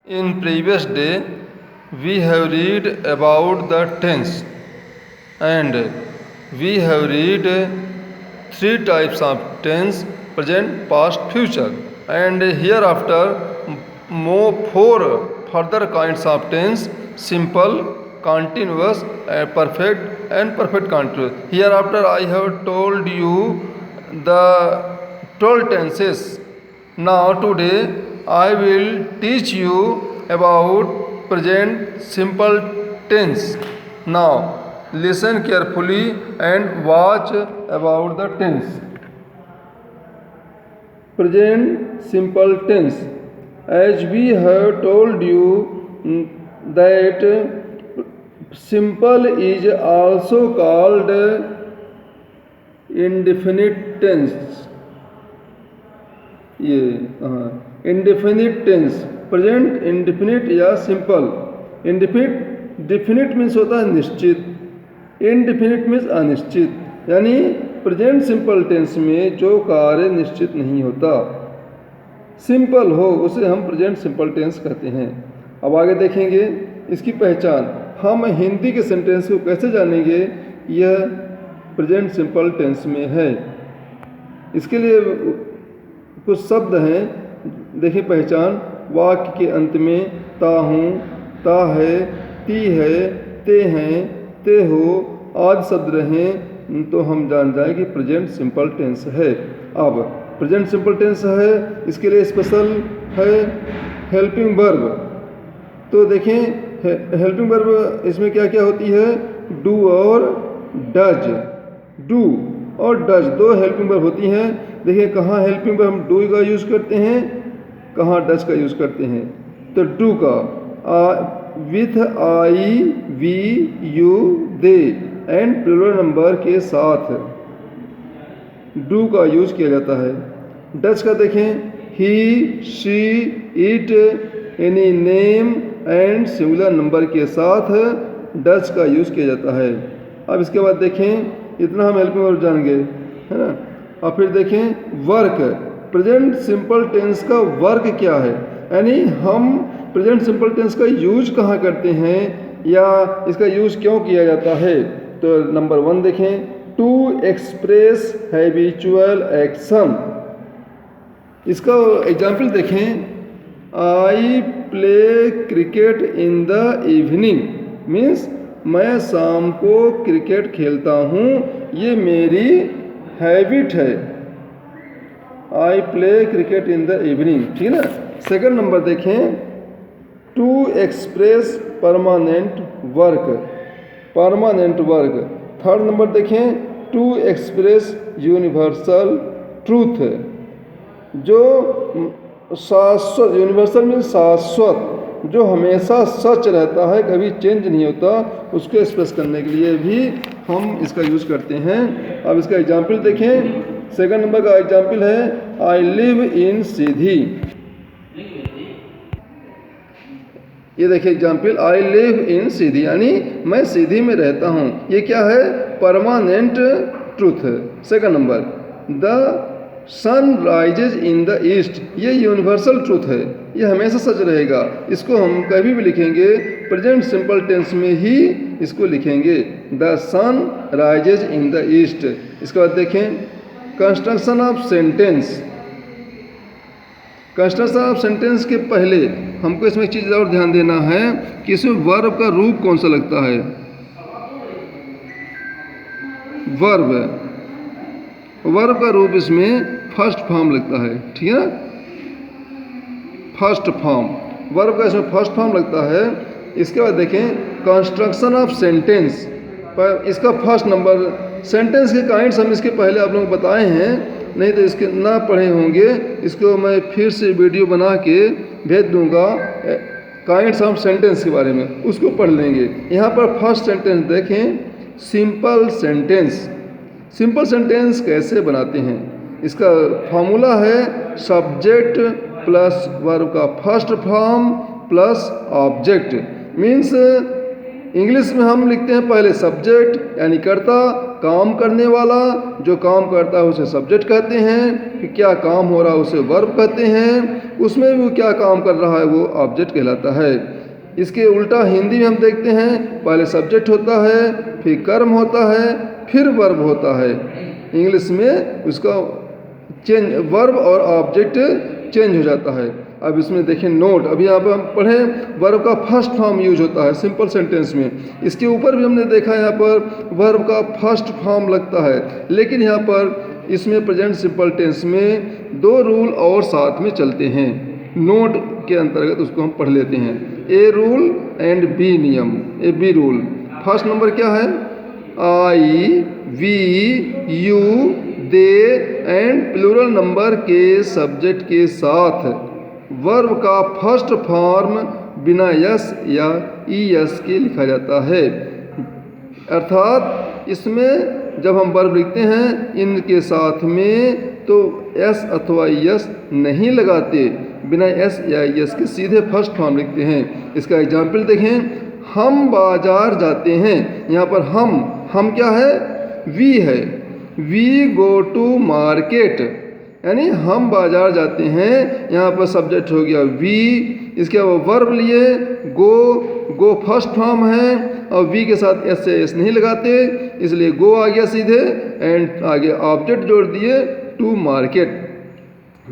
In previous day, we have read about the tense, and we have read three types of tense: present, past, future. And hereafter, more four further kinds of tense: simple, continuous, perfect, and perfect continuous. Hereafter, I have told you the 12 tenses. Now today I will teach you about present simple tense. Now listen carefully and watch about the tense. Present simple tense. As we have told you that simple is also called indefinite tense. ये indefinite tense, present indefinite या simple. Definite means होता है निश्चित, indefinite means अनिश्चित. यानी present simple tense में जो कार्य निश्चित नहीं होता, सिंपल हो, उसे हम प्रेजेंट सिंपल टेंस कहते हैं. अब आगे देखेंगे इसकी पहचान. हम हिंदी के सेंटेंस को कैसे जानेंगे यह प्रेजेंट सिंपल टेंस में है. इसके लिए कुछ शब्द हैं, देखिए पहचान. वाक्य के अंत में ता हूँ, ता है, ती है, ते हैं, ते हो आदि शब्द रहें तो हम जान जाएं कि प्रेजेंट सिंपल टेंस है. अब प्रेजेंट सिंपल टेंस है, इसके लिए स्पेशल है हेल्पिंग वर्ब. तो देखें हेल्पिंग वर्ब इसमें क्या क्या होती है, डू और डज. डू और डज दो हेल्पिंग वर्ब होती हैं. देखिए कहाँ हेल्पिंग वर्ब हम डू का यूज़ करते हैं, कहाँ डज का यूज़ करते हैं. तो डू का with I we you they and plural number के साथ डू का यूज़ किया जाता है. डज का देखें he, she, it, any name and singular number के साथ डज का यूज़ किया जाता है. अब इसके बाद देखें इतना हम हेल्पिंग वर्ब जान गए, है ना. और फिर देखें वर्क. प्रेजेंट सिंपल टेंस का वर्क क्या है, यानी हम प्रेजेंट सिंपल टेंस का यूज कहाँ करते हैं या इसका यूज क्यों किया जाता है. तो नंबर 1 देखें, टू एक्सप्रेस हैबिचुअल एक्शन. इसका एग्जाम्पल देखें, आई play cricket in the evening means मैं शाम को क्रिकेट खेलता हूँ, ये मेरी हैबिट है. I play cricket in the evening, ठीक है ना. सेकंड नंबर देखें, to express permanent work. Permanent work. Third number देखें, टू एक्सप्रेस यूनिवर्सल ट्रूथ. जो शाश्वत, यूनिवर्सल में शाश्वत, जो हमेशा सच रहता है, कभी चेंज नहीं होता, उसको एक्सप्रेस करने के लिए भी हम इसका यूज़ करते हैं. अब इसका एग्जाम्पल देखें. सेकंड नंबर का एग्जाम्पल है, आई लिव इन सीधी. ये देखिए एग्जाम्पल, आई लिव इन सीधी यानी मैं सीधी में रहता हूँ. ये क्या है, permanent truth. Second number, the sun rises in the east. ये यूनिवर्सल ट्रूथ है, ये हमेशा सच रहेगा. इसको हम कभी भी लिखेंगे प्रेजेंट सिंपल टेंस में ही इसको लिखेंगे, the sun rises in the east. इसके बाद देखें construction of sentence. Construction of sentence के पहले हमको इसमें एक चीज़ और ध्यान देना है कि इसमें वर्ब का रूप कौन सा लगता है. वर्ब का रूप इसमें फर्स्ट फॉर्म लगता है, ठीक है ना. फर्स्ट फॉर्म, वर्ब का इसमें फर्स्ट फॉर्म लगता है. इसके बाद देखें कंस्ट्रक्शन ऑफ सेंटेंस पर इसका फर्स्ट नंबर. सेंटेंस के काइंड्स हम इसके पहले आप लोगों को बताए हैं, नहीं तो इसके ना पढ़े होंगे. इसको मैं फिर से वीडियो बना के भेज दूंगा काइंड्स ऑफ सेंटेंस के बारे में, उसको पढ़ लेंगे. यहाँ पर फर्स्ट सेंटेंस देखें, सिंपल सेंटेंस. सिंपल सेंटेंस कैसे बनाते हैं, इसका फॉर्मूला है सब्जेक्ट प्लस वर्ब का first form plus object. Means English में हम लिखते हैं पहले सब्जेक्ट यानी कर्ता, काम करने वाला, जो काम करता है उसे सब्जेक्ट कहते हैं, फिर क्या काम हो रहा है उसे वर्ब कहते हैं, उसमें भी क्या काम कर रहा है वो ऑब्जेक्ट कहलाता है। इसके उल्टा हिंदी में हम देखते हैं पहले सब्जेक्ट होता है, फिर कर्म होता है, फिर वर्ब होता है। इंग्लिश में उसका चेंज, वर्ब और ऑब्जेक्ट चेंज हो जाता है। अब इसमें देखें नोट, अभी यहाँ पर हम पढ़ें वर्ब का फर्स्ट फॉर्म यूज होता है सिंपल सेंटेंस में। इसके ऊपर भी हमने देखा यहाँ पर वर्ब का फर्स्ट फॉर्म लगता है, लेकिन यहाँ पर इसमें प्रेजेंट सिंपल टेंस में 2 रूल और साथ में चलते हैं। नोट के अंतर्गत उसको हम पढ़ लेते हैं। ए रूल एंड बी नियम, A B rule. First number क्या है? I, we, you, they and plural number के सब्जेक्ट के साथ वर्ब का फर्स्ट फॉर्म बिना यस या ई एस के लिखा जाता है। अर्थात इसमें जब हम वर्ब लिखते हैं इनके साथ में तो एस अथवा यस नहीं लगाते, बिना एस या यस के सीधे फर्स्ट फॉर्म लिखते हैं। इसका एग्जाम्पल देखें, हम बाजार जाते हैं। यहाँ पर हम क्या है? वी है। वी गो टू मार्केट, यानी हम बाजार जाते हैं। यहाँ पर सब्जेक्ट हो गया वी, इसके बाद वर्ब लिए गो फर्स्ट फॉर्म है और वी के साथ एस से एस नहीं लगाते, इसलिए गो आ गया सीधे एंड आगे ऑब्जेक्ट जोड़ दिए to market.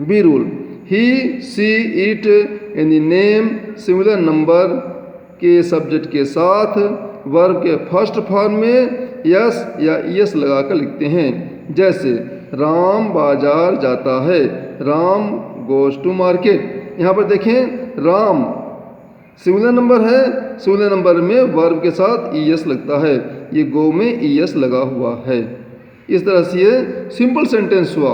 B rule, he, she, it any name similar number के सब्जेक्ट के साथ वर्ब के फर्स्ट फॉर्म में यस या यस लगाकर लिखते हैं। जैसे राम बाजार जाता है, राम गोज टू मार्केट। यहाँ पर देखें राम सिंगुलर नंबर है, सिंगुलर नंबर में वर्ब के साथ ई एस लगता है, ये गो में ई एस लगा हुआ है। इस तरह से ये सिंपल सेंटेंस हुआ।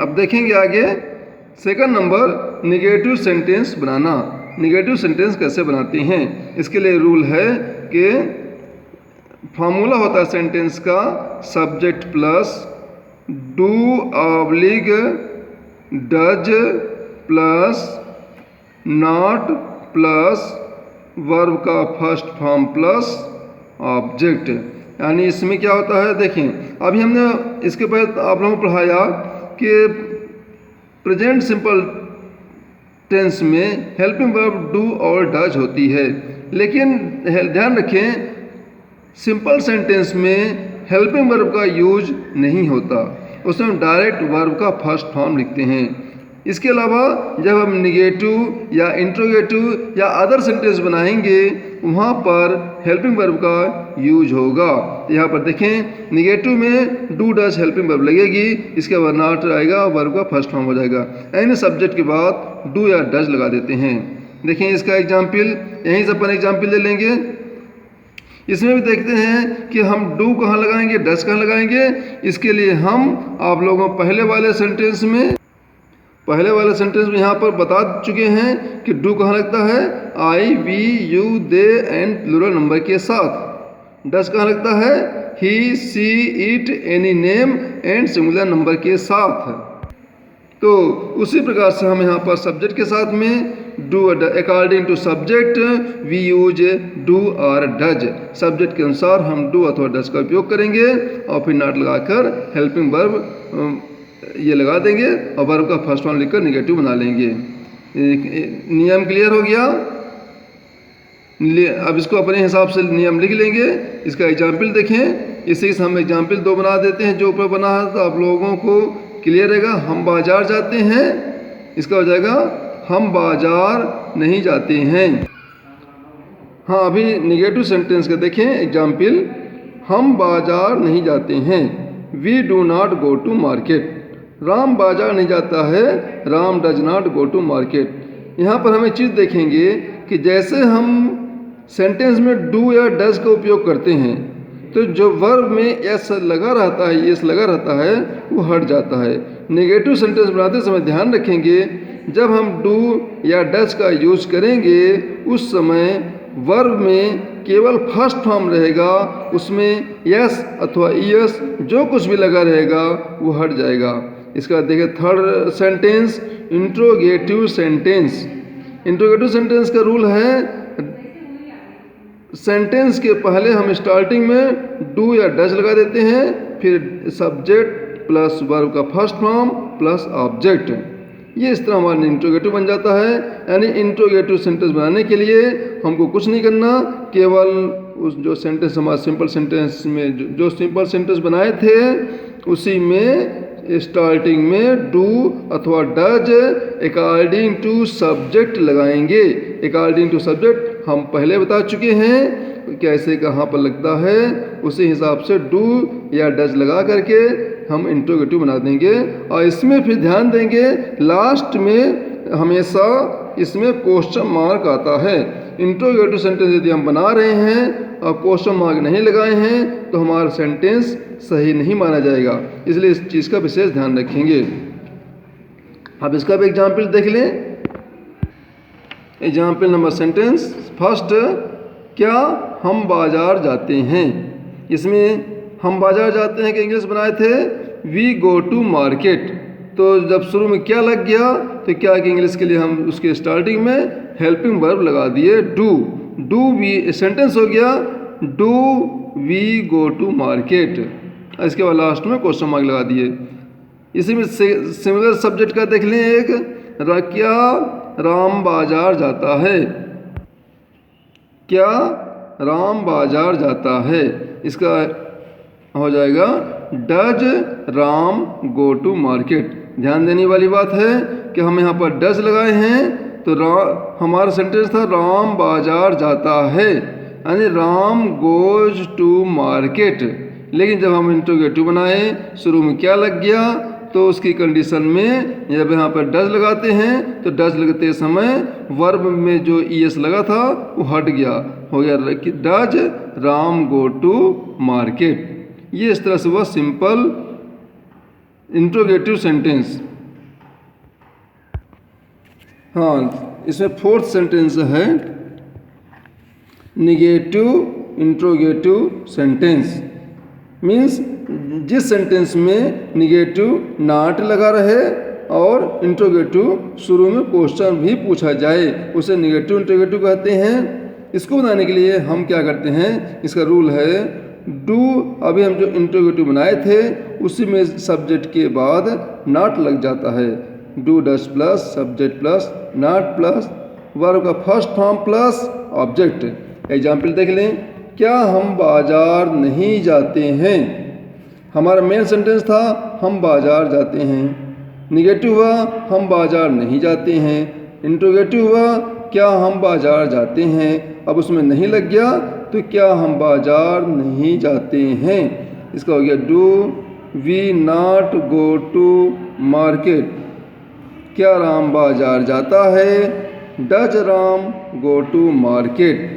अब देखेंगे आगे सेकंड नंबर निगेटिव सेंटेंस बनाना। निगेटिव सेंटेंस कैसे बनाते हैं? इसके लिए रूल है कि फार्मूला होता है सेंटेंस का subject plus do oblique does plus not plus verb का फर्स्ट फॉर्म प्लस ऑब्जेक्ट। यानी इसमें क्या होता है, देखें अभी हमने इसके बाद आप लोगों को पढ़ाया कि प्रेजेंट सिंपल टेंस में हेल्पिंग वर्ब डू और डज होती है, लेकिन ध्यान रखें सिंपल सेंटेंस में हेल्पिंग वर्ब का यूज नहीं होता, उसमें हम डायरेक्ट वर्ब का फर्स्ट फॉर्म लिखते हैं। इसके अलावा जब हम निगेटिव या इंट्रोगेटिव या अदर सेंटेंस बनाएंगे वहाँ पर हेल्पिंग वर्ब का यूज होगा। तो यहाँ पर देखें निगेटिव में डू डज हेल्पिंग वर्ब लगेगी, इसके बाद नॉट आएगा, वर्ब का फर्स्ट फॉर्म हो जाएगा। यानी सब्जेक्ट के बाद डू या डज लगा देते हैं। देखें इसका एग्जाम्पल, यहीं से अपन एग्जाम्पल ले लेंगे। इसमें भी देखते हैं कि हम डू कहाँ लगाएंगे, डज कहाँ लगाएंगे। इसके लिए हम आप लोगों पहले वाले सेंटेंस में यहाँ पर बता चुके हैं कि डू कहाँ लगता है, I, we, you, they and plural number के साथ। डज कहाँ लगता है, he, she, it any name and singular number के साथ। तो उसी प्रकार से हम यहाँ पर सब्जेक्ट के साथ में do according to subject we use do और डज। सब्जेक्ट के अनुसार हम डू अथवा डज का उपयोग करेंगे और फिर नॉट लगाकर हेल्पिंग वर्ब ये लगा देंगे और वर्ब का फर्स्ट फॉर्म लिखकर निगेटिव बना लेंगे। नियम क्लियर हो गया। अब इसको अपने हिसाब से नियम लिख लेंगे। इसका एग्जाम्पल देखें, इसी से हम एग्जाम्पल 2 बना देते हैं जो ऊपर बना है, तो आप लोगों को क्लियर रहेगा। हम बाजार जाते हैं, इसका हो जाएगा हम बाजार नहीं जाते हैं। हाँ, अभी निगेटिव सेंटेंस का देखें एग्जाम्पल, हम बाजार नहीं जाते हैं, we do not go to market. Ram बाजार नहीं जाता है, Ram does not go to market. यहाँ पर हमें चीज़ देखेंगे कि जैसे हम सेंटेंस में डू या डज का उपयोग करते हैं तो जो वर्ब में एस लगा रहता है, एस लगा रहता है, वो हट जाता है। नेगेटिव सेंटेंस बनाते समय ध्यान रखेंगे जब हम डू या डज का यूज़ करेंगे उस समय वर्ब में केवल फर्स्ट फॉर्म रहेगा, उसमें यस अथवा ईएस जो कुछ भी लगा रहेगा वो हट जाएगा। इसका देखिए third sentence interrogative sentence. Interrogative sentence का रूल है सेंटेंस के पहले हम स्टार्टिंग में डू या डज लगा देते हैं, फिर सब्जेक्ट प्लस वर्ब का फर्स्ट फॉर्म प्लस ऑब्जेक्ट। ये इस तरह हमारा इंट्रोगेटिव बन जाता है। यानी इंट्रोगेटिव सेंटेंस बनाने के लिए हमको कुछ नहीं करना, केवल उस जो सेंटेंस हमारा सिंपल सेंटेंस में जो सिंपल सेंटेंस बनाए थे उसी में स्टार्टिंग में डू अथवा डज अकॉर्डिंग टू सब्जेक्ट लगाएंगे। अकॉर्डिंग टू सब्जेक्ट हम पहले बता चुके हैं कैसे कहाँ पर लगता है, उसी हिसाब से डू या डज लगा करके हम इंट्रोगेटिव बना देंगे। और इसमें फिर ध्यान देंगे लास्ट में हमेशा इसमें क्वेश्चन मार्क आता है। इंट्रोगेटिव सेंटेंस यदि हम बना रहे हैं और क्वेश्चन मार्क नहीं लगाए हैं तो हमारा सेंटेंस सही नहीं माना जाएगा, इसलिए इस चीज़ का विशेष ध्यान रखेंगे। अब इसका भी एग्जाम्पल देख लें। एग्जाम्पल नंबर सेंटेंस फर्स्ट, क्या हम बाजार जाते हैं। इसमें हम बाजार जाते हैं कि इंग्लिश बनाए थे वी गो टू मार्केट। तो जब शुरू में क्या लग गया तो क्या कि इंग्लिश के लिए हम उसके स्टार्टिंग में हेल्पिंग वर्ब लगा दिए डू। डू वी सेंटेंस हो गया do we go to market. इसके बाद लास्ट में क्वेश्चन मार्क लगा दिए। इसी में सिमिलर सब्जेक्ट का देख लें एक, क्या राम बाजार जाता है। क्या राम बाजार जाता है, इसका हो जाएगा does Ram go to market. ध्यान देने वाली बात है कि हम यहाँ पर डज लगाए हैं तो हमारा सेंटेंस था राम बाजार जाता है, यानी राम गोज टू मार्केट। लेकिन जब हम इंट्रोगेटिव बनाए शुरू में क्या लग गया तो उसकी कंडीशन में जब यहाँ पर डज लगाते हैं तो डज लगते समय वर्ब में जो ईएस लगा था वो हट गया, हो गया does Ram go to market. ये इस तरह से हुआ सिंपल इंट्रोगेटिव सेंटेंस। हाँ, इसमें फोर्थ सेंटेंस है निगेटिव इंट्रोगेटिव सेंटेंस। मीन्स जिस सेंटेंस में निगेटिव नॉट लगा रहे और इंट्रोगेटिव शुरू में क्वेश्चन भी पूछा जाए उसे निगेटिव इंट्रोगेटिव कहते हैं। इसको बनाने के लिए हम क्या करते हैं, इसका रूल है डू। अभी हम जो इंट्रोगेटिव बनाए थे उसी में सब्जेक्ट के बाद नॉट लग जाता है। Do does plus subject plus not plus verb का first form plus object. Example देख लें, क्या हम बाजार नहीं जाते हैं। हमारा मेन सेंटेंस था हम बाजार जाते हैं। निगेटिव हुआ हम बाजार नहीं जाते हैं। इंट्रोगेटिव हुआ क्या हम बाजार जाते हैं। अब उसमें नहीं लग गया तो क्या हम बाजार नहीं जाते हैं। इसका हो गया do we not go to market. क्या राम बाजार जाता है। Does Ram go to market.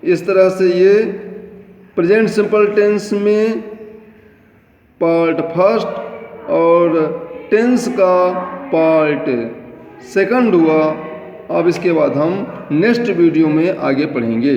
इस तरह से ये प्रेजेंट सिंपल टेंस में पार्ट फर्स्ट और टेंस का पार्ट सेकंड हुआ। अब इसके बाद हम नेक्स्ट वीडियो में आगे पढ़ेंगे।